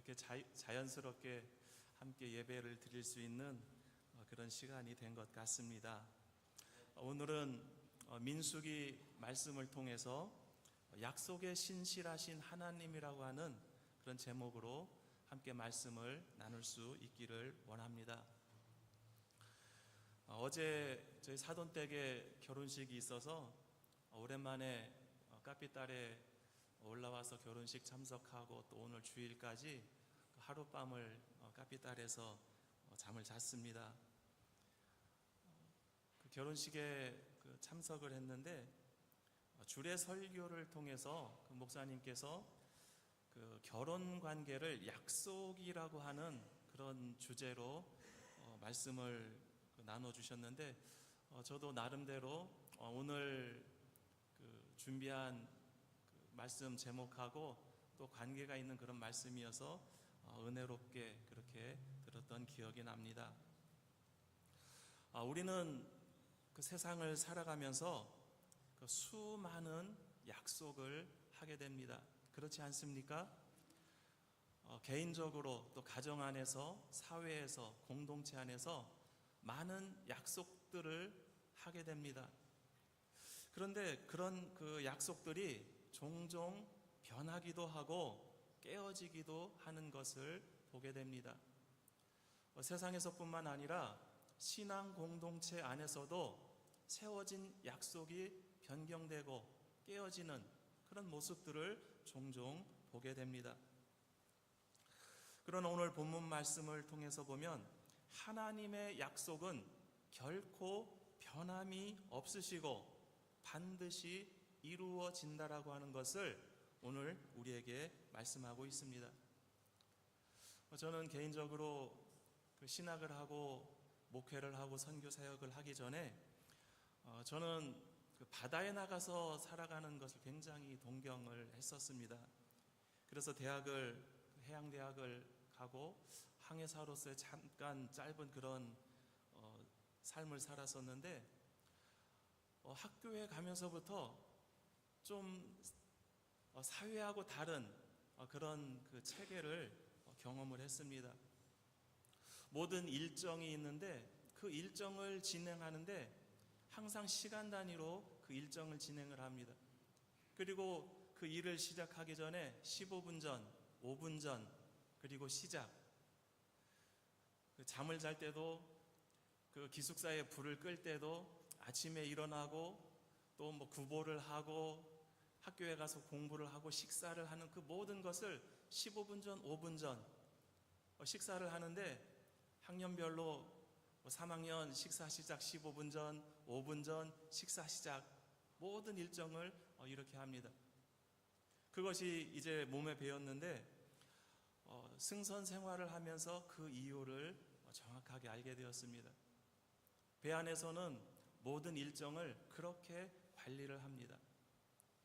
이렇게 자연스럽게 함께 예배를 드릴 수 있는 그런 시간이 된 것 같습니다. 오늘은 민수기 말씀을 통해서 약속의 신실하신 하나님이라고 하는 그런 제목으로 함께 말씀을 나눌 수 있기를 원합니다. 어제 저희 사돈댁에 결혼식이 있어서 오랜만에 까삐딸에 올라와서 결혼식 참석하고 또 오늘 주일까지 하룻밤을 까삐딸에서 잠을 잤습니다. 그 결혼식에 참석을 했는데 주례 설교를 통해서 그 목사님께서 그 결혼 관계를 약속이라고 하는 그런 주제로 말씀을 나눠주셨는데 저도 나름대로 오늘 준비한 말씀 제목하고 또 관계가 있는 그런 말씀이어서 은혜롭게 그렇게 들었던 기억이 납니다. 우리는 그 세상을 살아가면서 그 수많은 약속을 하게 됩니다. 그렇지 않습니까? 개인적으로 또 가정 안에서, 사회에서, 공동체 안에서 많은 약속들을 하게 됩니다. 그런데 그런 그 약속들이 종종 변하기도 하고 깨어지기도 하는 것을 보게 됩니다. 세상에서뿐만 아니라 신앙 공동체 안에서도 세워진 약속이 변경되고 깨어지는 그런 모습들을 종종 보게 됩니다. 그러나 오늘 본문 말씀을 통해서 보면 하나님의 약속은 결코 변함이 없으시고 반드시 이루어진다라고 하는 것을 오늘 우리에게 말씀하고 있습니다. 저는 개인적으로 신학을 하고 목회를 하고 선교 사역을 하기 전에 저는 바다에 나가서 살아가는 것을 굉장히 동경을 했었습니다. 그래서 해양대학을 가고 항해사로서의 잠깐 짧은 그런 삶을 살았었는데 학교에 가면서부터 좀 사회하고 다른 그런 그 체계를 경험을 했습니다. 모든 일정이 있는데 그 일정을 진행하는데 항상 시간 단위로 그 일정을 진행을 합니다. 그리고 그 일을 시작하기 전에 15분 전, 5분 전, 그리고 시작. 잠을 잘 때도 그 기숙사에 불을 끌 때도 아침에 일어나고 또 구보를 하고 학교에 가서 공부를 하고 식사를 하는 그 모든 것을 15분 전, 5분 전 식사를 하는데 학년별로 3학년 식사 시작 15분 전, 5분 전 식사 시작 모든 일정을 이렇게 합니다. 그것이 이제 몸에 배었는데 승선 생활을 하면서 그 이유를 정확하게 알게 되었습니다. 배 안에서는 모든 일정을 그렇게 관리를 합니다.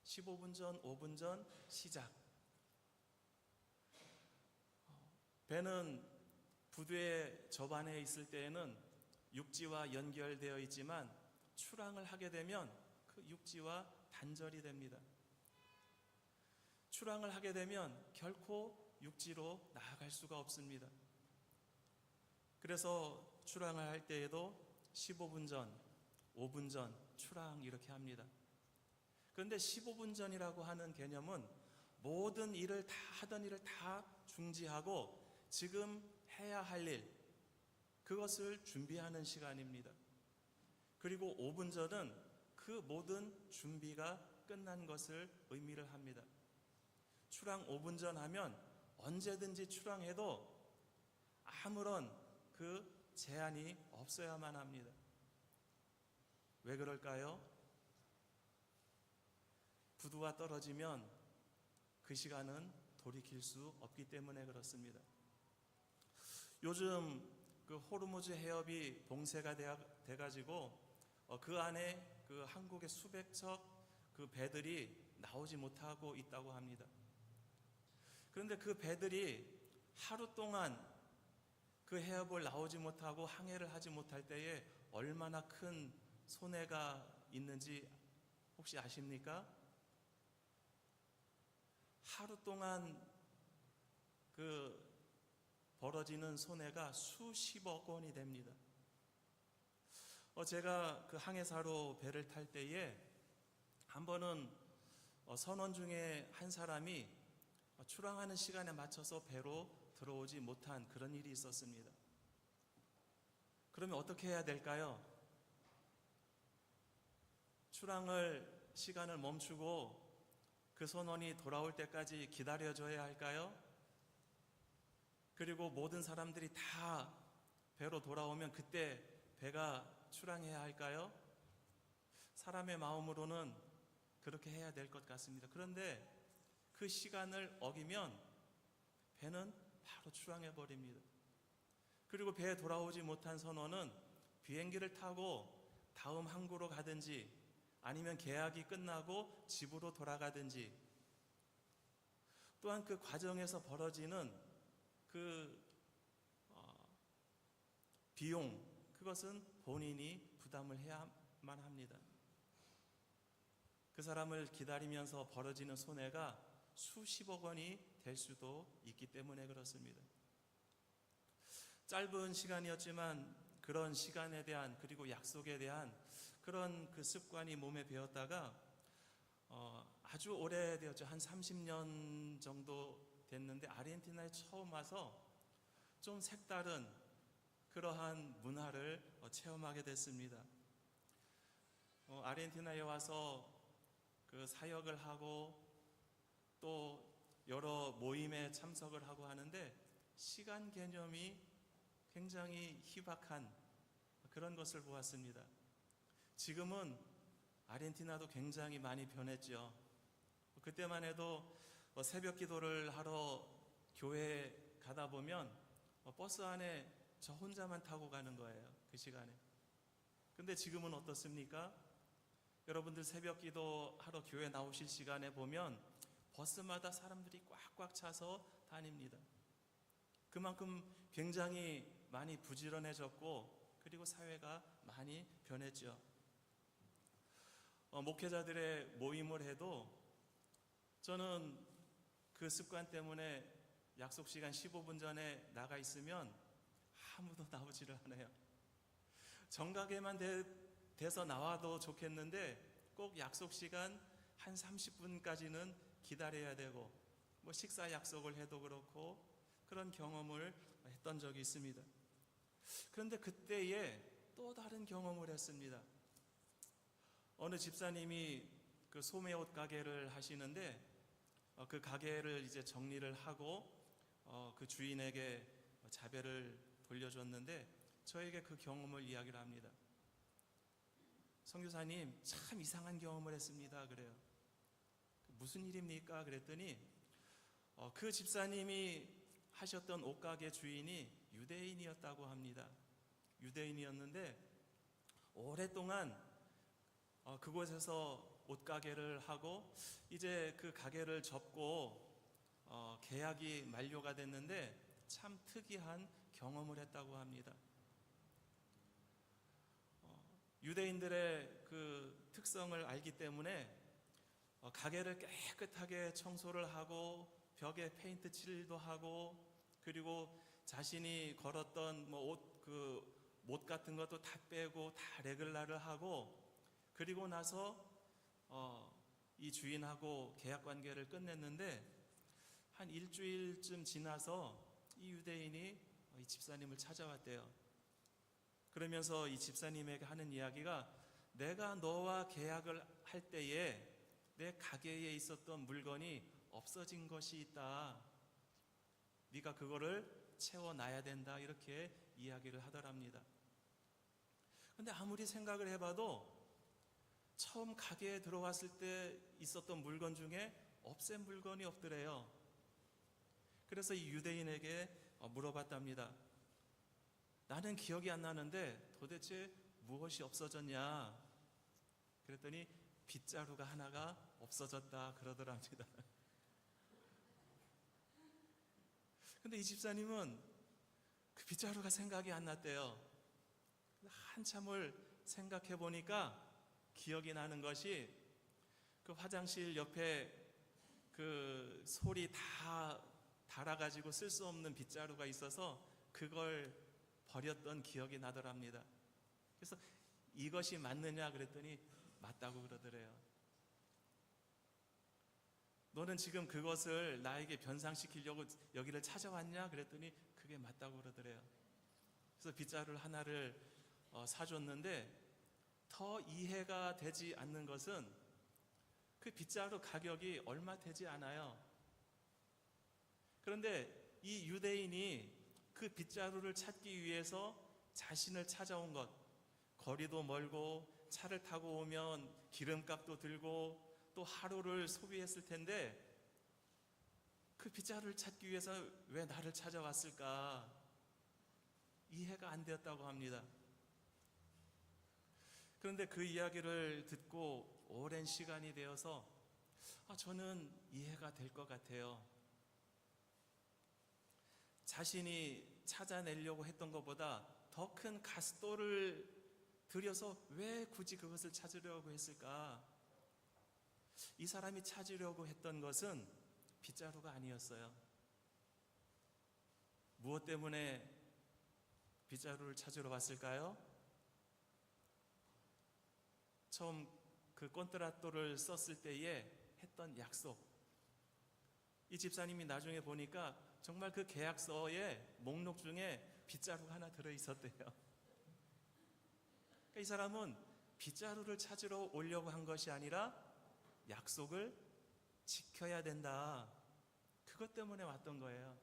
15분 전, 5분 전 시작. 배는 부두의 저반에 있을 때에는 육지와 연결되어 있지만 출항을 하게 되면 그 육지와 단절이 됩니다. 출항을 하게 되면 결코 육지로 나아갈 수가 없습니다. 그래서 출항을 할 때에도 15분 전, 5분 전 출항 이렇게 합니다. 그런데 15분 전이라고 하는 개념은 모든 일을 다 하던 일을 다 중지하고 지금 해야 할 일, 그것을 준비하는 시간입니다. 그리고 5분 전은 그 모든 준비가 끝난 것을 의미를 합니다. 출항 5분 전 하면 언제든지 출항해도 아무런 그 제한이 없어야만 합니다. 왜 그럴까요? 부두가 떨어지면 그 시간은 돌이킬 수 없기 때문에 그렇습니다. 요즘 그 호르무즈 해협이 봉쇄가 돼가지고 그 안에 그 한국의 수백 척 그 배들이 나오지 못하고 있다고 합니다. 그런데 그 배들이 하루 동안 그 해협을 나오지 못하고 항해를 하지 못할 때에 얼마나 큰 손해가 있는지 혹시 아십니까? 하루 동안 그 벌어지는 손해가 수십억 원이 됩니다. 제가 그 항해사로 배를 탈 때에 한 번은 선원 중에 한 사람이 출항하는 시간에 맞춰서 배로 들어오지 못한 그런 일이 있었습니다. 그러면 어떻게 해야 될까요? 출항을 시간을 멈추고 그 선원이 돌아올 때까지 기다려줘야 할까요? 그리고 모든 사람들이 다 배로 돌아오면 그때 배가 출항해야 할까요? 사람의 마음으로는 그렇게 해야 될 것 같습니다. 그런데 그 시간을 어기면 배는 바로 출항해 버립니다. 그리고 배에 돌아오지 못한 선원은 비행기를 타고 다음 항구로 가든지 아니면 계약이 끝나고 집으로 돌아가든지, 또한 그 과정에서 벌어지는 그 비용, 그것은 본인이 부담을 해야만 합니다. 그 사람을 기다리면서 벌어지는 손해가 수십억 원이 될 수도 있기 때문에 그렇습니다. 짧은 시간이었지만 그런 시간에 대한, 그리고 약속에 대한 그런 그 습관이 몸에 배었다가 아주 오래되었죠. 한 30년 정도 됐는데 아르헨티나에 처음 와서 좀 색다른 그러한 문화를 체험하게 됐습니다. 아르헨티나에 와서 그 사역을 하고 또 여러 모임에 참석을 하고 하는데 시간 개념이 굉장히 희박한 그런 것을 보았습니다. 지금은 아르헨티나도 굉장히 많이 변했죠. 그때만 해도 새벽 기도를 하러 교회에 가다 보면 버스 안에 저 혼자만 타고 가는 거예요. 그 시간에. 근데 지금은 어떻습니까? 여러분들 새벽 기도 하러 교회 나오실 시간에 보면 버스마다 사람들이 꽉꽉 차서 다닙니다. 그만큼 굉장히 많이 부지런해졌고 그리고 사회가 많이 변했죠. 목회자들의 모임을 해도 저는 그 습관 때문에 약속 시간 15분 전에 나가 있으면 아무도 나오지를 않아요. 정각에만 돼서 나와도 좋겠는데 꼭 약속 시간 한 30분까지는 기다려야 되고, 뭐 식사 약속을 해도 그렇고 그런 경험을 했던 적이 있습니다. 그런데 그때에 또 다른 경험을 했습니다. 어느 집사님이 그 소매옷 가게를 하시는데 그 가게를 이제 정리를 하고 그 주인에게 자배를 돌려줬는데 저에게 그 경험을 이야기를 합니다. 선교사님, 참 이상한 경험을 했습니다. 그래요. 무슨 일입니까? 그랬더니 그 집사님이 하셨던 옷가게 주인이 유대인이었다고 합니다. 유대인이었는데 오랫동안 그곳에서 옷가게를 하고 이제 그 가게를 접고 계약이 만료가 됐는데 참 특이한 경험을 했다고 합니다. 유대인들의 그 특성을 알기 때문에 가게를 깨끗하게 청소를 하고 벽에 페인트 칠도 하고 그리고 자신이 걸었던 못 같은 것도 다 빼고 다 레글라를 하고 그리고 나서 이 주인하고 계약 관계를 끝냈는데 한 일주일쯤 지나서 이 유대인이 이 집사님을 찾아왔대요. 그러면서 이 집사님에게 하는 이야기가 내가 너와 계약을 할 때에 내 가게에 있었던 물건이 없어진 것이 있다. 네가 그거를 채워놔야 된다. 이렇게 이야기를 하더랍니다. 근데 아무리 생각을 해봐도 처음 가게에 들어왔을 때 있었던 물건 중에 없앤 물건이 없더래요. 그래서 이 유대인에게 물어봤답니다. 나는 기억이 안 나는데 도대체 무엇이 없어졌냐? 그랬더니 빗자루가 하나가 없어졌다 그러더랍니다. 근데 이 집사님은 그 빗자루가 생각이 안 났대요. 한참을 생각해 보니까 기억이 나는 것이 그 화장실 옆에 그 솔이 다 닳아가지고 쓸 수 없는 빗자루가 있어서 그걸 버렸던 기억이 나더랍니다. 그래서 이것이 맞느냐 그랬더니 맞다고 그러더래요. 너는 지금 그것을 나에게 변상시키려고 여기를 찾아왔냐 그랬더니 그게 맞다고 그러더래요. 그래서 빗자루 하나를 사줬는데 더 이해가 되지 않는 것은 그 빗자루 가격이 얼마 되지 않아요. 그런데 이 유대인이 그 빗자루를 찾기 위해서 자신을 찾아온 것, 거리도 멀고 차를 타고 오면 기름값도 들고 또 하루를 소비했을 텐데 그 빗자루를 찾기 위해서 왜 나를 찾아왔을까? 이해가 안 되었다고 합니다. 그런데 그 이야기를 듣고 오랜 시간이 되어서 저는 이해가 될 것 같아요. 자신이 찾아내려고 했던 것보다 더 큰 가스돌을 들여서 왜 굳이 그것을 찾으려고 했을까? 이 사람이 찾으려고 했던 것은 빗자루가 아니었어요. 무엇 때문에 빗자루를 찾으러 왔을까요? 처음 그 콘트라토를 썼을 때에 했던 약속. 이 집사님이 나중에 보니까 정말 그 계약서의 목록 중에 빗자루가 하나 들어있었대요. 그러니까 이 사람은 빗자루를 찾으러 오려고 한 것이 아니라 약속을 지켜야 된다. 그것 때문에 왔던 거예요.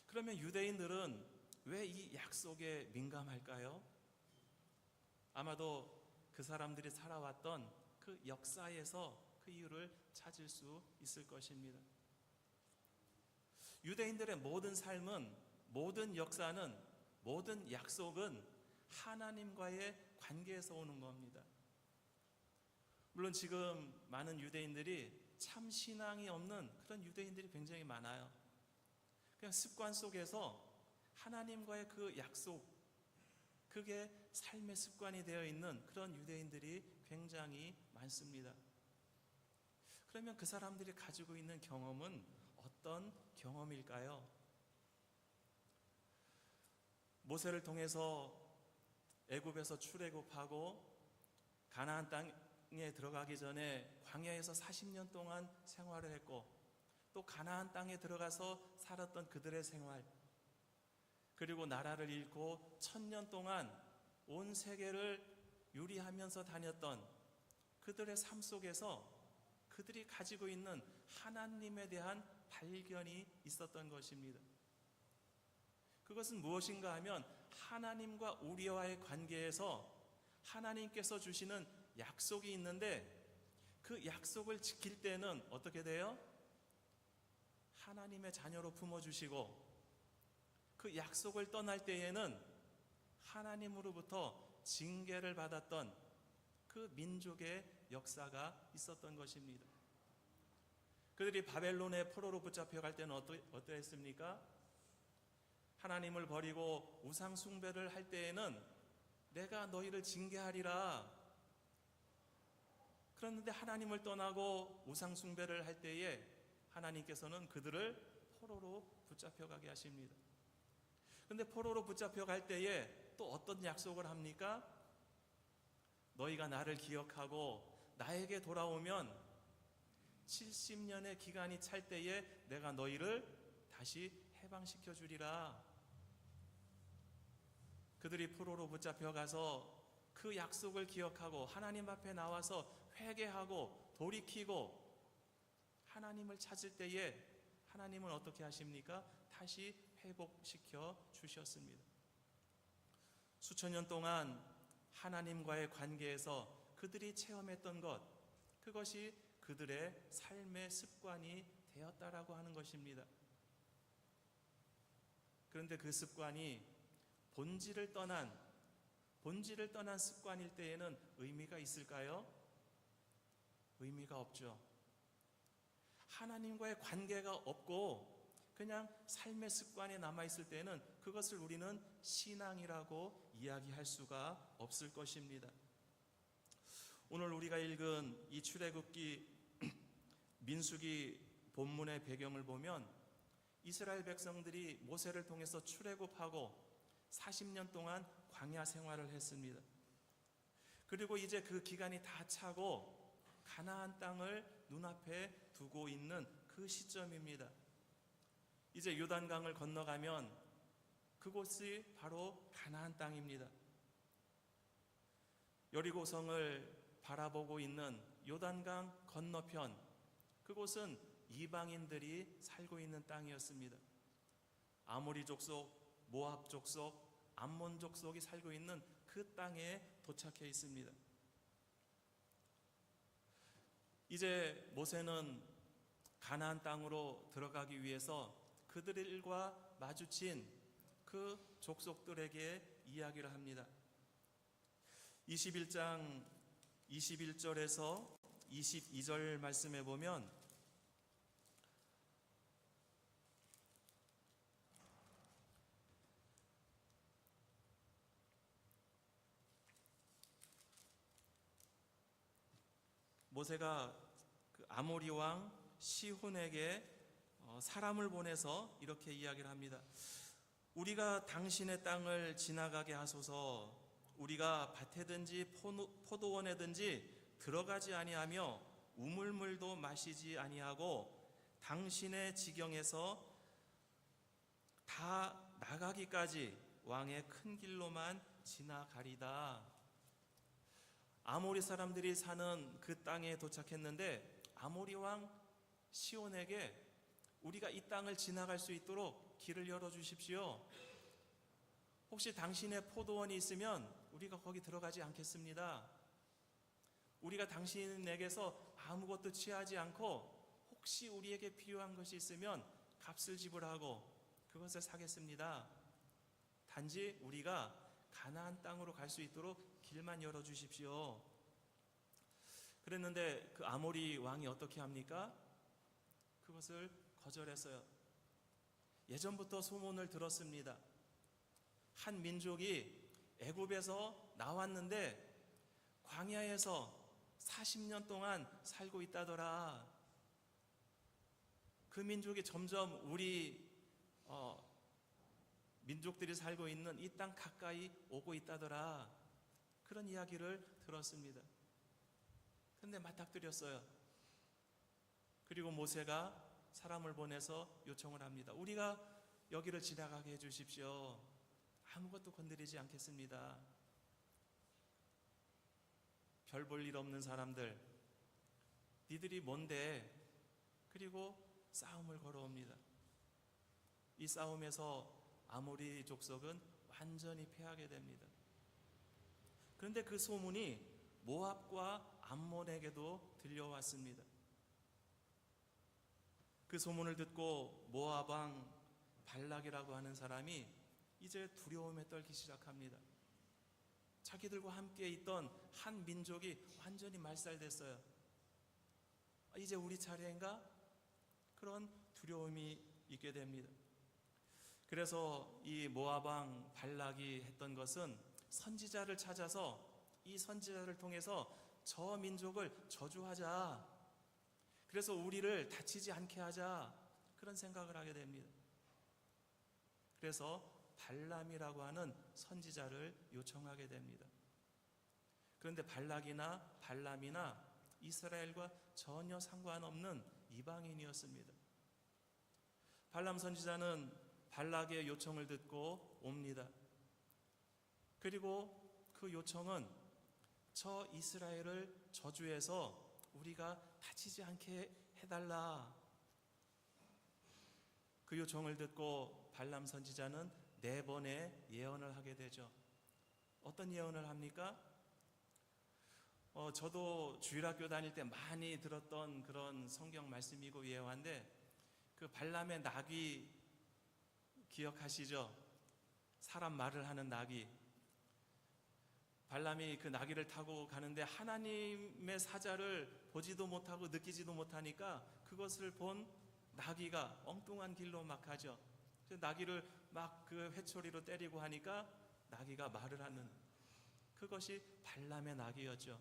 그러면 유대인들은 왜 이 약속에 민감할까요? 아마도 그 사람들이 살아왔던 그 역사에서 그 이유를 찾을 수 있을 것입니다. 유대인들의 모든 삶은, 모든 역사는, 모든 약속은 하나님과의 관계에서 오는 겁니다. 물론 지금 많은 유대인들이 참 신앙이 없는 그런 유대인들이 굉장히 많아요. 그냥 습관 속에서 하나님과의 그 약속, 그게 삶의 습관이 되어 있는 그런 유대인들이 굉장히 많습니다. 그러면 그 사람들이 가지고 있는 경험은 어떤 경험일까요? 모세를 통해서 애굽에서 출애굽하고 가나안 땅에 들어가기 전에 광야에서 40년 동안 생활을 했고 또 가나안 땅에 들어가서 살았던 그들의 생활, 그리고 나라를 잃고 1000년 동안 온 세계를 유리하면서 다녔던 그들의 삶 속에서 그들이 가지고 있는 하나님에 대한 발견이 있었던 것입니다. 그것은 무엇인가 하면 하나님과 우리와의 관계에서 하나님께서 주시는 약속이 있는데 그 약속을 지킬 때는 어떻게 돼요? 하나님의 자녀로 품어주시고 그 약속을 떠날 때에는 하나님으로부터 징계를 받았던 그 민족의 역사가 있었던 것입니다. 그들이 바벨론의 포로로 붙잡혀갈 때는 어떠했습니까? 하나님을 버리고 우상 숭배를 할 때에는 내가 너희를 징계하리라. 그런데 하나님을 떠나고 우상 숭배를 할 때에 하나님께서는 그들을 포로로 붙잡혀가게 하십니다. 그런데 포로로 붙잡혀갈 때에 또 어떤 약속을 합니까? 너희가 나를 기억하고 나에게 돌아오면 70년의 기간이 찰 때에 내가 너희를 다시 해방시켜 주리라. 그들이 포로로 붙잡혀가서 그 약속을 기억하고 하나님 앞에 나와서 회개하고 돌이키고 하나님을 찾을 때에 하나님은 어떻게 하십니까? 다시 회복시켜 주셨습니다. 수천 년 동안 하나님과의 관계에서 그들이 체험했던 것, 그것이 그들의 삶의 습관이 되었다라고 하는 것입니다. 그런데 그 습관이 본질을 떠난 습관일 때에는 의미가 있을까요? 의미가 없죠. 하나님과의 관계가 없고 그냥 삶의 습관에 남아있을 때는 그것을 우리는 신앙이라고 이야기할 수가 없을 것입니다. 오늘 우리가 읽은 이 출애굽기 민수기 본문의 배경을 보면 이스라엘 백성들이 모세를 통해서 출애굽하고 40년 동안 광야 생활을 했습니다. 그리고 이제 그 기간이 다 차고 가나안 땅을 눈앞에 두고 있는 그 시점입니다. 이제 요단강을 건너가면 그곳이 바로 가나안 땅입니다. 여리고성을 바라보고 있는 요단강 건너편, 그곳은 이방인들이 살고 있는 땅이었습니다. 아모리 족속, 모압 족속, 암몬 족속이 살고 있는 그 땅에 도착해 있습니다. 이제 모세는 가나안 땅으로 들어가기 위해서 그들과 마주친 그 족속들에게 이야기를 합니다. 21장 21절에서 22절 말씀에 보면 모세가 그 아모리 왕 시혼에게 사람을 보내서 이렇게 이야기를 합니다. 우리가 당신의 땅을 지나가게 하소서. 우리가 밭에든지 포도원에든지 들어가지 아니하며 우물물도 마시지 아니하고 당신의 지경에서 다 나가기까지 왕의 큰 길로만 지나가리다. 아모리 사람들이 사는 그 땅에 도착했는데 아모리 왕 시온에게 우리가 이 땅을 지나갈 수 있도록 길을 열어주십시오. 혹시 당신의 포도원이 있으면 우리가 거기 들어가지 않겠습니다. 우리가 당신에게서 아무것도 취하지 않고 혹시 우리에게 필요한 것이 있으면 값을 지불하고 그것을 사겠습니다. 단지 우리가 가나안 땅으로 갈 수 있도록 길만 열어주십시오. 그랬는데 그 아모리 왕이 어떻게 합니까? 그것을 거절했어요. 예전부터 소문을 들었습니다. 한 민족이 애굽에서 나왔는데 광야에서 40년 동안 살고 있다더라. 그 민족이 점점 우리 민족들이 살고 있는 이 땅 가까이 오고 있다더라. 그런 이야기를 들었습니다. 그런데 맞닥뜨렸어요. 그리고 모세가 사람을 보내서 요청을 합니다. 우리가 여기를 지나가게 해주십시오. 아무것도 건드리지 않겠습니다. 별 볼 일 없는 사람들, 니들이 뭔데? 그리고 싸움을 걸어옵니다. 이 싸움에서 아모리 족속은 완전히 패하게 됩니다. 그런데 그 소문이 모압과 암몬에게도 들려왔습니다. 그 소문을 듣고 모압 왕 발락이라고 하는 사람이 이제 두려움에 떨기 시작합니다. 자기들과 함께 있던 한 민족이 완전히 말살됐어요. 이제 우리 차례인가? 그런 두려움이 있게 됩니다. 그래서 이 모압 왕 발락이 했던 것은 선지자를 찾아서 이 선지자를 통해서 저 민족을 저주하자. 그래서 우리를 다치지 않게 하자. 그런 생각을 하게 됩니다. 그래서 발람이라고 하는 선지자를 요청하게 됩니다. 그런데 발락이나 발람이나 이스라엘과 전혀 상관없는 이방인이었습니다. 발람 선지자는 발락의 요청을 듣고 옵니다. 그리고 그 요청은 저 이스라엘을 저주해서 우리가 다치지 않게 해달라. 그 요청을 듣고 발람 선지자는 4번의 예언을 하게 되죠. 어떤 예언을 합니까? 저도 주일학교 다닐 때 많이 들었던 그런 성경 말씀이고 예언인데 그 발람의 나귀 기억하시죠? 사람 말을 하는 나귀. 발람이 그 나귀를 타고 가는데 하나님의 사자를 보지도 못하고 느끼지도 못하니까 그것을 본 나귀가 엉뚱한 길로 막 가죠. 나귀를 막 그 회초리로 때리고 하니까 나귀가 말을 하는, 그것이 발람의 나귀였죠.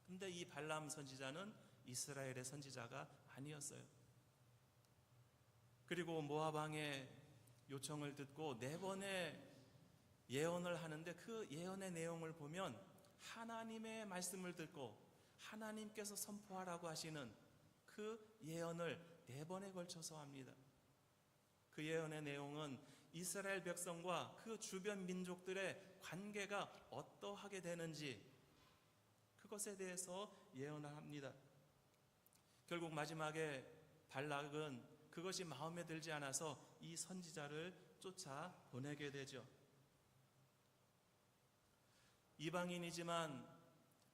근데 이 발람 선지자는 이스라엘의 선지자가 아니었어요. 그리고 모압 왕의 요청을 듣고 4번의 예언을 하는데 그 예언의 내용을 보면 하나님의 말씀을 듣고 하나님께서 선포하라고 하시는 그 예언을 4번에 걸쳐서 합니다. 그 예언의 내용은 이스라엘 백성과 그 주변 민족들의 관계가 어떠하게 되는지 그것에 대해서 예언을 합니다. 결국 마지막에 발락은 그것이 마음에 들지 않아서 이 선지자를 쫓아 보내게 되죠. 이방인이지만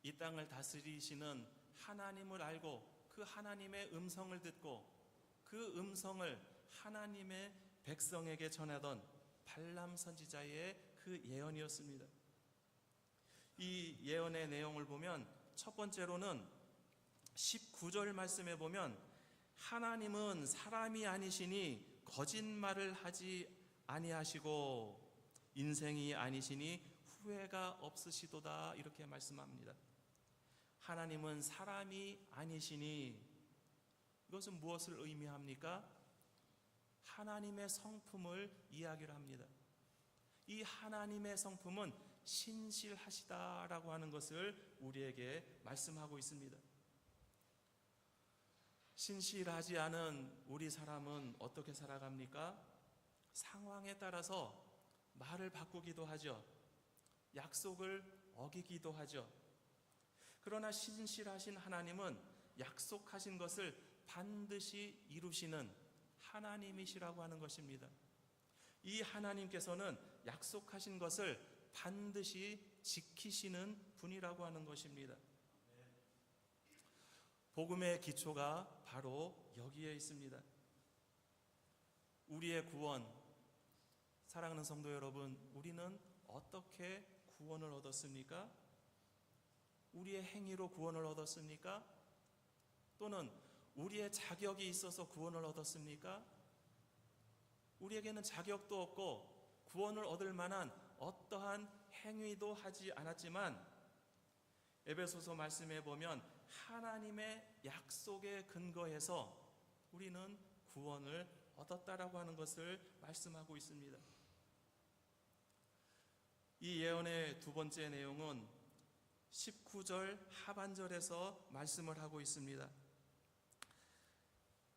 이 땅을 다스리시는 하나님을 알고 그 하나님의 음성을 듣고 그 음성을 하나님의 백성에게 전하던 발람 선지자의 그 예언이었습니다. 이 예언의 내용을 보면 첫 번째로는 19절 말씀에 보면 하나님은 사람이 아니시니 거짓말을 하지 아니하시고 인생이 아니시니 후회가 없으시도다 이렇게 말씀합니다. 하나님은 사람이 아니시니 이것은 무엇을 의미합니까? 하나님의 성품을 이야기를 합니다. 이 하나님의 성품은 신실하시다라고 하는 것을 우리에게 말씀하고 있습니다. 신실하지 않은 우리 사람은 어떻게 살아갑니까? 상황에 따라서 말을 바꾸기도 하죠. 약속을 어기기도 하죠. 그러나 신실하신 하나님은 약속하신 것을 반드시 이루시는 하나님이시라고 하는 것입니다. 이 하나님께서는 약속하신 것을 반드시 지키시는 분이라고 하는 것입니다. 복음의 기초가 바로 여기에 있습니다. 우리의 구원, 사랑하는 성도 여러분, 우리는 어떻게 구원을 얻었습니까? 우리의 행위로 구원을 얻었습니까? 또는 우리의 자격이 있어서 구원을 얻었습니까? 우리에게는 자격도 없고 구원을 얻을 만한 어떠한 행위도 하지 않았지만 에베소서 말씀에 보면 하나님의 약속에 근거해서 우리는 구원을 얻었다라고 하는 것을 말씀하고 있습니다. 이 예언의 두 번째 내용은 19절 하반절에서 말씀을 하고 있습니다.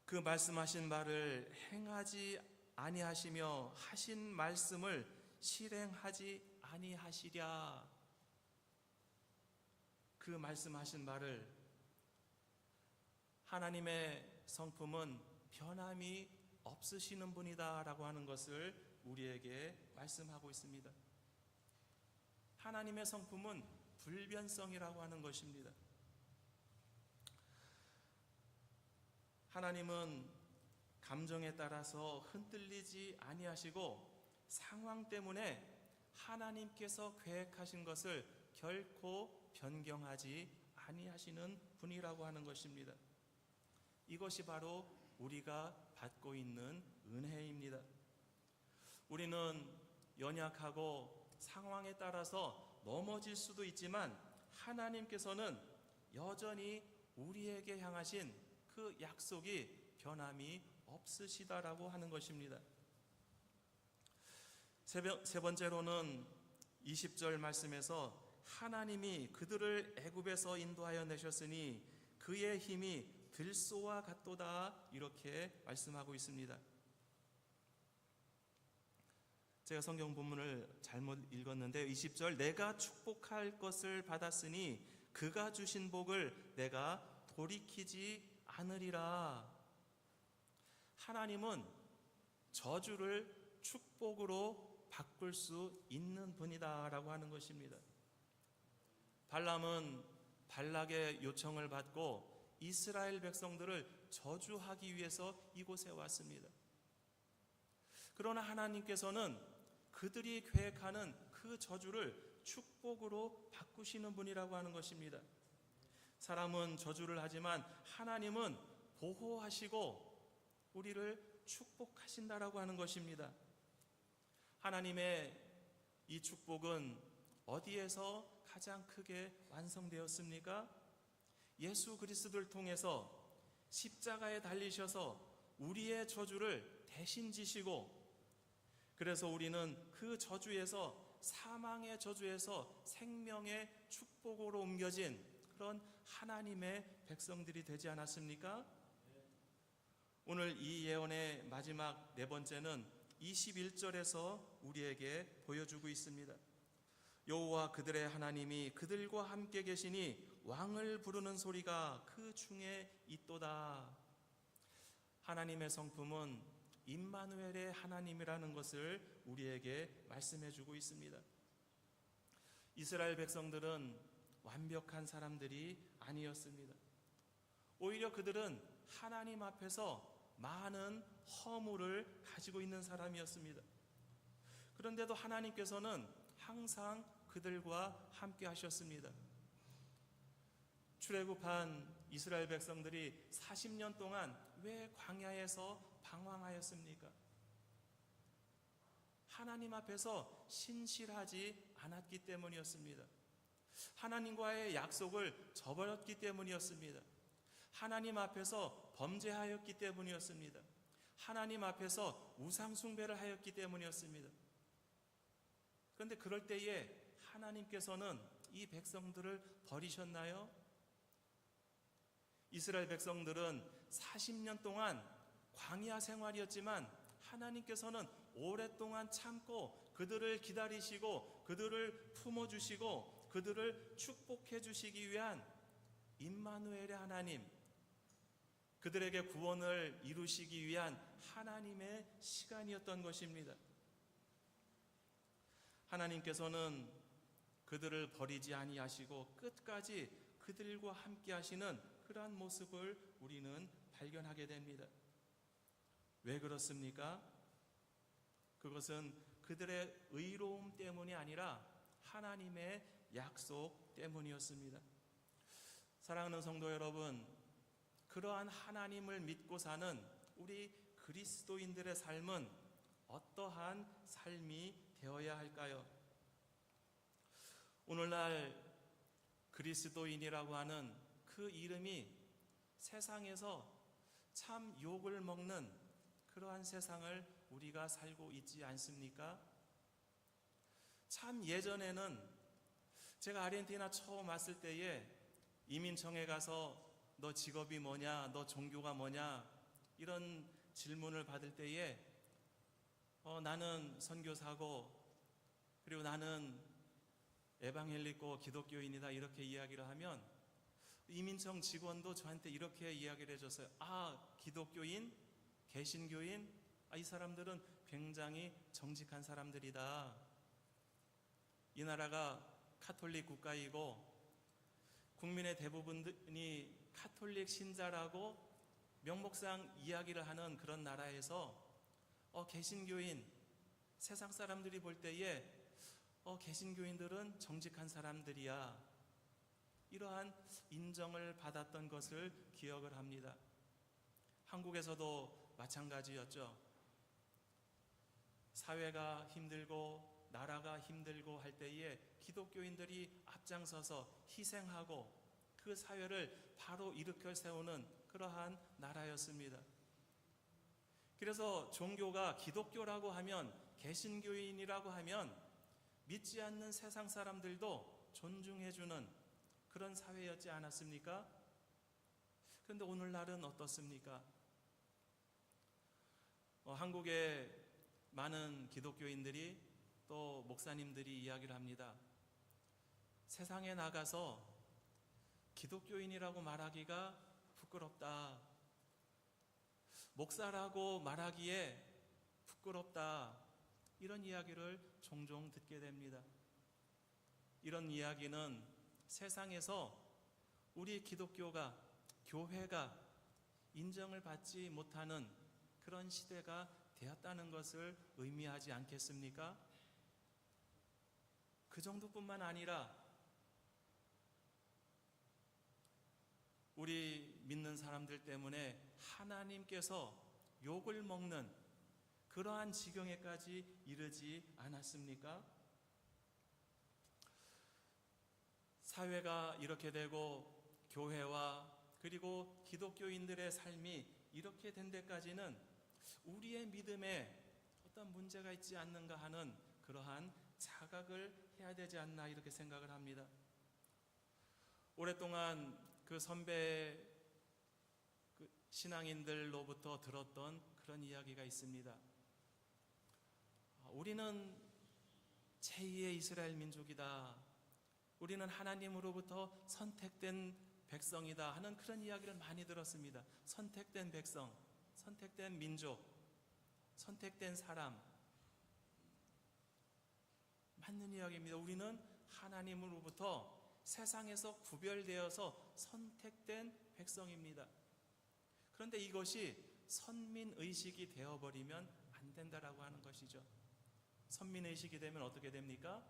그 말씀하신 바를 행하지 아니하시며 하신 말씀을 실행하지 아니하시랴. 그 말씀하신 바를, 하나님의 성품은 변함이 없으시는 분이다라고 하는 것을 우리에게 말씀하고 있습니다. 하나님의 성품은 불변성이라고 하는 것입니다. 하나님은 감정에 따라서 흔들리지 아니하시고 상황 때문에 하나님께서 계획하신 것을 결코 변경하지 아니하시는 분이라고 하는 것입니다. 이것이 바로 우리가 받고 있는 은혜입니다. 우리는 연약하고 상황에 따라서 넘어질 수도 있지만 하나님께서는 여전히 우리에게 향하신 그 약속이 변함이 없으시다라고 하는 것입니다. 세 번째로는 20절 말씀에서 하나님이 그들을 애굽에서 인도하여 내셨으니 그의 힘이 들소와 같도다 이렇게 말씀하고 있습니다. 제가 성경 본문을 잘못 읽었는데 20절 내가 축복할 것을 받았으니 그가 주신 복을 내가 돌이키지 않으리라. 하나님은 저주를 축복으로 바꿀 수 있는 분이다라고 하는 것입니다. 발람은 발락의 요청을 받고 이스라엘 백성들을 저주하기 위해서 이곳에 왔습니다. 그러나 하나님께서는 그들이 계획하는 그 저주를 축복으로 바꾸시는 분이라고 하는 것입니다. 사람은 저주를 하지만 하나님은 보호하시고 우리를 축복하신다라고 하는 것입니다. 하나님의 이 축복은 어디에서 가장 크게 완성되었습니까? 예수 그리스도를 통해서 십자가에 달리셔서 우리의 저주를 대신 지시고, 그래서 우리는 그 저주에서, 사망의 저주에서 생명의 축복으로 옮겨진 그런 하나님의 백성들이 되지 않았습니까? 오늘 이 예언의 마지막 네 번째는 21절에서 우리에게 보여주고 있습니다. 여호와 그들의 하나님이 그들과 함께 계시니 왕을 부르는 소리가 그 중에 있도다. 하나님의 성품은 임마누엘의 하나님이라는 것을 우리에게 말씀해 주고 있습니다. 이스라엘 백성들은 완벽한 사람들이 아니었습니다. 오히려 그들은 하나님 앞에서 많은 허물을 가지고 있는 사람이었습니다. 그런데도 하나님께서는 항상 그들과 함께 하셨습니다. 출애굽한 이스라엘 백성들이 40년 동안 왜 광야에서 방황하였습니까? 하나님 앞에서 신실하지 않았기 때문이었습니다. 하나님과의 약속을 저버렸기 때문이었습니다. 하나님 앞에서 범죄하였기 때문이었습니다. 하나님 앞에서 우상 숭배를 하였기 때문이었습니다. 그런데 그럴 때에 하나님께서는 이 백성들을 버리셨나요? 이스라엘 백성들은 40년 동안 광야 생활이었지만 하나님께서는 오랫동안 참고 그들을 기다리시고 그들을 품어주시고 그들을 축복해 주시기 위한 임마누엘의 하나님, 그들에게 구원을 이루시기 위한 하나님의 시간이었던 것입니다. 하나님께서는 그들을 버리지 아니하시고 끝까지 그들과 함께 하시는 그러한 모습을 우리는 발견하게 됩니다. 왜 그렇습니까? 그것은 그들의 의로움 때문이 아니라 하나님의 약속 때문이었습니다. 사랑하는 성도 여러분, 그러한 하나님을 믿고 사는 우리 그리스도인들의 삶은 어떠한 삶이 되어야 할까요? 오늘날 그리스도인이라고 하는 그 이름이 세상에서 참 욕을 먹는 그러한 세상을 우리가 살고 있지 않습니까? 참 예전에는 제가 아르헨티나 처음 왔을 때에 이민청에 가서 너 직업이 뭐냐, 너 종교가 뭐냐 이런 질문을 받을 때에 나는 선교사고 그리고 나는 에방헬리고 기독교인이다 이렇게 이야기를 하면 이민청 직원도 저한테 이렇게 이야기를 해줬어요. 아, 기독교인? 개신교인? 이 사람들은 굉장히 정직한 사람들이다. 이 나라가 카톨릭 국가이고 국민의 대부분이 카톨릭 신자라고 명목상 이야기를 하는 그런 나라에서 개신교인, 세상 사람들이 볼 때에 개신교인들은 정직한 사람들이야, 이러한 인정을 받았던 것을 기억을 합니다. 한국에서도 마찬가지였죠. 사회가 힘들고 나라가 힘들고 할 때에 기독교인들이 앞장서서 희생하고 그 사회를 바로 일으켜 세우는 그러한 나라였습니다. 그래서 종교가 기독교라고 하면, 개신교인이라고 하면 믿지 않는 세상 사람들도 존중해주는 그런 사회였지 않았습니까? 그런데 오늘날은 어떻습니까? 한국의 많은 기독교인들이 또 목사님들이 이야기를 합니다. 세상에 나가서 기독교인이라고 말하기가 부끄럽다. 목사라고 말하기에 부끄럽다. 이런 이야기를 종종 듣게 됩니다. 이런 이야기는 세상에서 우리 기독교가, 교회가 인정을 받지 못하는 그런 시대가 되었다는 것을 의미하지 않겠습니까? 그 정도뿐만 아니라 우리 믿는 사람들 때문에 하나님께서 욕을 먹는 그러한 지경에까지 이르지 않았습니까? 사회가 이렇게 되고 교회와 그리고 기독교인들의 삶이 이렇게 된 데까지는 우리의 믿음에 어떤 문제가 있지 않는가 하는 그러한 자각을 해야 되지 않나 이렇게 생각을 합니다. 오랫동안 그 선배 신앙인들로부터 들었던 그런 이야기가 있습니다. 우리는 제2의 이스라엘 민족이다. 우리는 하나님으로부터 선택된 백성이다 하는 그런 이야기를 많이 들었습니다. 선택된 백성, 선택된 민족, 선택된 사람. 맞는 이야기입니다. 우리는 하나님으로부터 세상에서 구별되어서 선택된 백성입니다. 그런데 이것이 선민의식이 되어버리면 안 된다라고 하는 것이죠. 선민의식이 되면 어떻게 됩니까?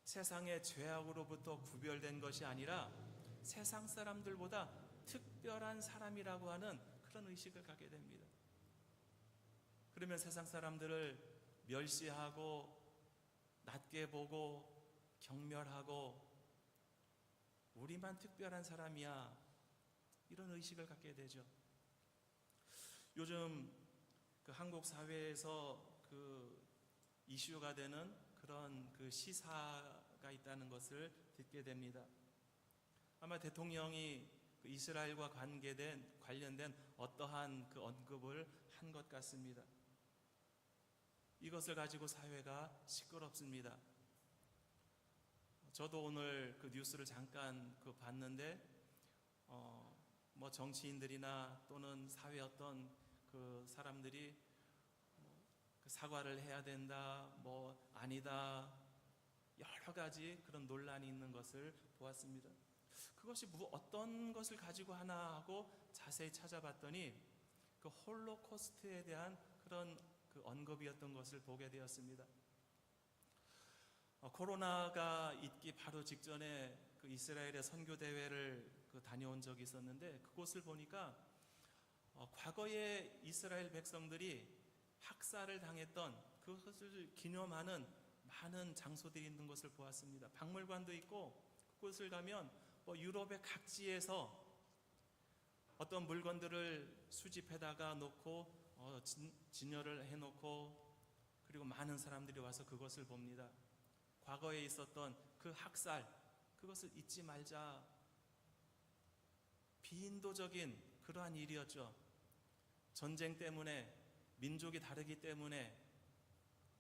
세상의 죄악으로부터 구별된 것이 아니라 세상 사람들보다 특별한 사람이라고 하는 그런 의식을 갖게 됩니다. 그러면 세상 사람들을 멸시하고 낮게 보고 경멸하고 우리만 특별한 사람이야 이런 의식을 갖게 되죠. 요즘 그 한국 사회에서 그 이슈가 되는 그런 그 시사가 있다는 것을 듣게 됩니다. 아마 대통령이 그 이스라엘과 관련된 어떠한 그 언급을 한 것 같습니다. 이것을 가지고 사회가 시끄럽습니다. 저도 오늘 그 뉴스를 잠깐 봤는데 뭐 정치인들이나 또는 사회 어떤 그 사람들이 그 사과를 해야 된다, 뭐 아니다, 여러 가지 그런 논란이 있는 것을 보았습니다. 그것이 어떤 것을 가지고 하나 하고 자세히 찾아봤더니 그 홀로코스트에 대한 그런 그 언급이었던 것을 보게 되었습니다. 코로나가 있기 바로 직전에 그 이스라엘의 선교 대회를 다녀온 적이 있었는데 그곳을 보니까 과거에 이스라엘 백성들이 학살을 당했던 그것을 기념하는 많은 장소들이 있는 것을 보았습니다. 박물관도 있고 그곳을 가면 유럽의 각지에서 어떤 물건들을 수집해다가 놓고 진열을 해놓고 그리고 많은 사람들이 와서 그것을 봅니다. 과거에 있었던 그 학살, 그것을 잊지 말자. 비인도적인 그러한 일이었죠. 전쟁 때문에 민족이 다르기 때문에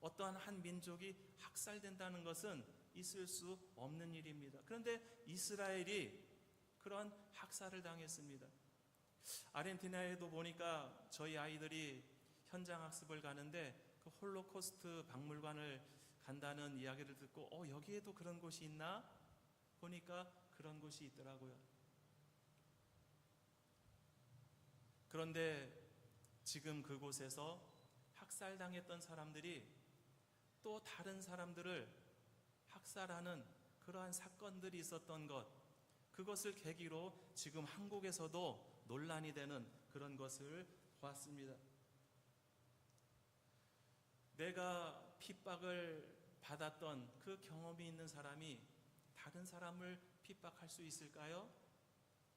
어떠한 한 민족이 학살된다는 것은 있을 수 없는 일입니다. 그런데 이스라엘이 그런 학살을 당했습니다. 아르헨티나에도 보니까 저희 아이들이 현장 학습을 가는데 그 홀로코스트 박물관을 간다는 이야기를 듣고 여기에도 그런 곳이 있나? 보니까 그런 곳이 있더라고요. 그런데 지금 그곳에서 학살당했던 사람들이 또 다른 사람들을 학살하는 그러한 사건들이 있었던 것, 그것을 계기로 지금 한국에서도 논란이 되는 그런 것을 보았습니다. 내가 핍박을 받았던 그 경험이 있는 사람이 다른 사람을 핍박할 수 있을까요?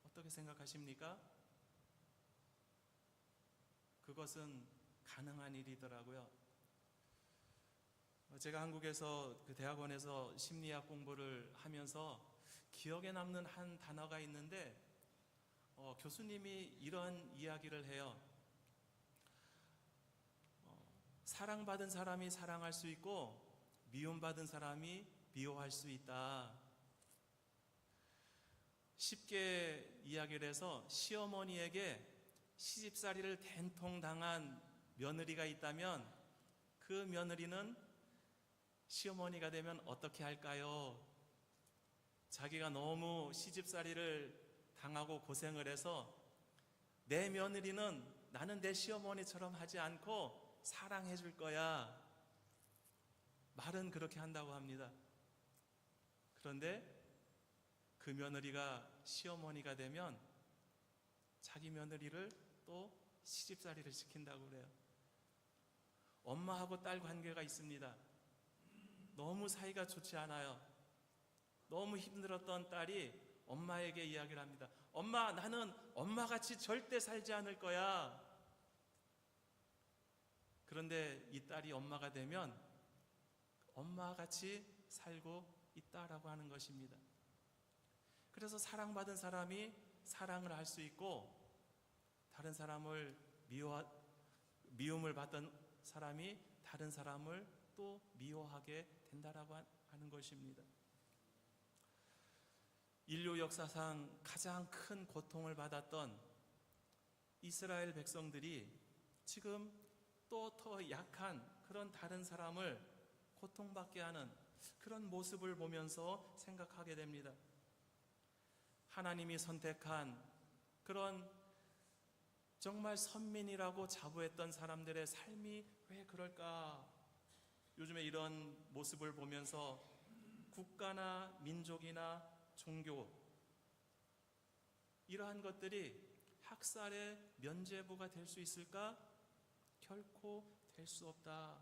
어떻게 생각하십니까? 그것은 가능한 일이더라고요. 제가 한국에서 그 대학원에서 심리학 공부를 하면서 기억에 남는 한 단어가 있는데 교수님이 이런 이야기를 해요. 사랑받은 사람이 사랑할 수 있고 미움받은 사람이 미워할 수 있다. 쉽게 이야기를 해서 시어머니에게 시집살이를 된통당한 며느리가 있다면 그 며느리는 시어머니가 되면 어떻게 할까요? 자기가 너무 시집살이를 당하고 고생을 해서 내 며느리는 나는 내 시어머니처럼 하지 않고 사랑해 줄 거야. 말은 그렇게 한다고 합니다. 그런데 그 며느리가 시어머니가 되면 자기 며느리를 또 시집살이를 시킨다고 그래요. 엄마하고 딸 관계가 있습니다. 너무 사이가 좋지 않아요. 너무 힘들었던 딸이 엄마에게 이야기를 합니다. 엄마, 나는 엄마같이 절대 살지 않을 거야. 그런데 이 딸이 엄마가 되면 엄마와 같이 살고 있다라고 하는 것입니다. 그래서 사랑받은 사람이 사랑을 할 수 있고, 다른 사람을 미움을 받던 사람이 다른 사람을 또 미워하게 된다라고 하는 것입니다. 인류 역사상 가장 큰 고통을 받았던 이스라엘 백성들이 지금 또 더 약한 그런 다른 사람을 고통받게 하는 그런 모습을 보면서 생각하게 됩니다. 하나님이 선택한 그런 정말 선민이라고 자부했던 사람들의 삶이 왜 그럴까? 요즘에 이런 모습을 보면서 국가나 민족이나 종교, 이러한 것들이 학살의 면죄부가 될 수 있을까? 결코 될 수 없다.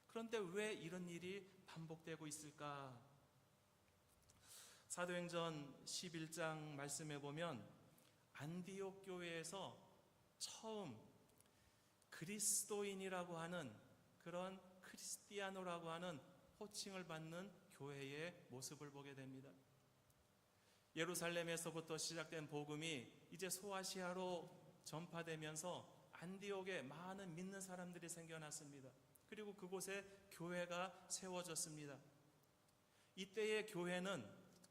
그런데 왜 이런 일이 반복되고 있을까? 사도행전 11장 말씀에 보면 안디옥 교회에서 처음 그리스도인이라고 하는 그런 크리스티아노라고 하는 호칭을 받는 교회의 모습을 보게 됩니다. 예루살렘에서부터 시작된 복음이 이제 소아시아로 전파되면서 안디옥에 많은 믿는 사람들이 생겨났습니다. 그리고 그곳에 교회가 세워졌습니다. 이때의 교회는,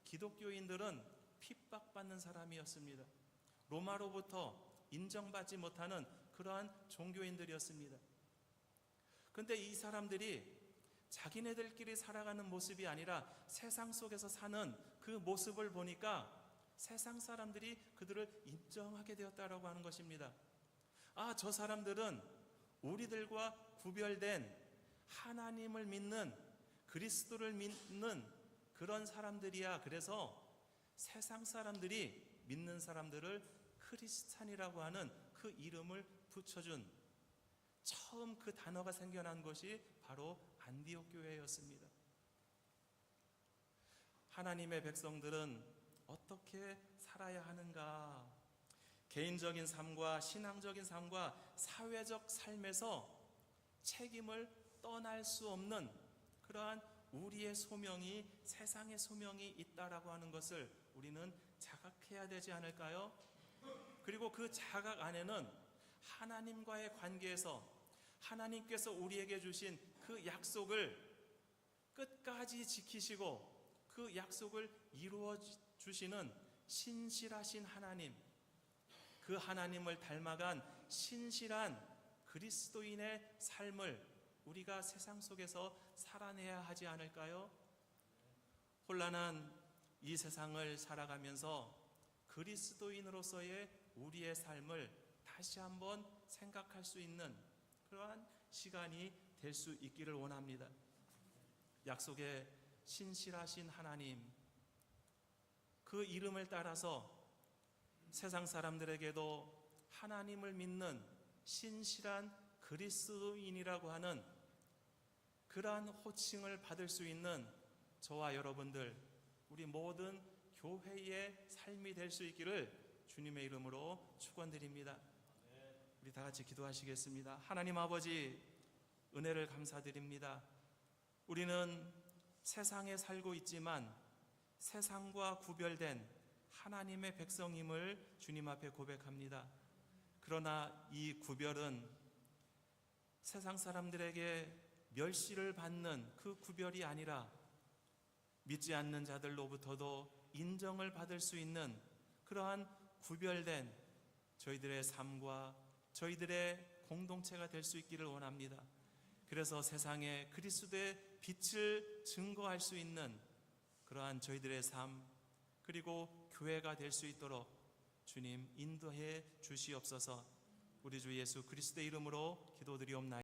기독교인들은 핍박받는 사람이었습니다. 로마로부터 인정받지 못하는 그러한 종교인들이었습니다. 그런데 이 사람들이 자기네들끼리 살아가는 모습이 아니라 세상 속에서 사는 그 모습을 보니까 세상 사람들이 그들을 인정하게 되었다라고 하는 것입니다. 아, 저 사람들은 우리들과 구별된 하나님을 믿는, 그리스도를 믿는 그런 사람들이야. 그래서 세상 사람들이 믿는 사람들을 크리스찬이라고 하는 그 이름을 붙여준, 처음 그 단어가 생겨난 것이 바로 안디옥 교회였습니다. 하나님의 백성들은 어떻게 살아야 하는가? 개인적인 삶과 신앙적인 삶과 사회적 삶에서 책임을 떠날 수 없는 그러한 우리의 소명이, 세상의 소명이 있다라고 하는 것을 우리는 자각해야 되지 않을까요? 그리고 그 자각 안에는 하나님과의 관계에서 하나님께서 우리에게 주신 그 약속을 끝까지 지키시고 그 약속을 이루어 주시는 신실하신 하나님, 그 하나님을 닮아간 신실한 그리스도인의 삶을 우리가 세상 속에서 살아내야 하지 않을까요? 혼란한 이 세상을 살아가면서 그리스도인으로서의 우리의 삶을 다시 한번 생각할 수 있는 그러한 시간이 될 수 있기를 원합니다. 약속의 신실하신 하나님, 그 이름을 따라서 세상 사람들에게도 하나님을 믿는 신실한 그리스도인이라고 하는 그러한 호칭을 받을 수 있는 저와 여러분들, 우리 모든 교회의 삶이 될 수 있기를 주님의 이름으로 축원드립니다. 우리 다 같이 기도하시겠습니다. 하나님 아버지, 은혜를 감사드립니다. 우리는 세상에 살고 있지만 세상과 구별된 하나님의 백성임을 주님 앞에 고백합니다. 그러나 이 구별은 세상 사람들에게 멸시를 받는 그 구별이 아니라 믿지 않는 자들로부터도 인정을 받을 수 있는 그러한 구별된 저희들의 삶과 저희들의 공동체가 될 수 있기를 원합니다. 그래서 세상에 그리스도의 빛을 증거할 수 있는 그러한 저희들의 삶, 그리고 교회가 될 수 있도록 주님 인도해 주시옵소서. 우리 주 예수 그리스도의 이름으로 기도드리옵나이다.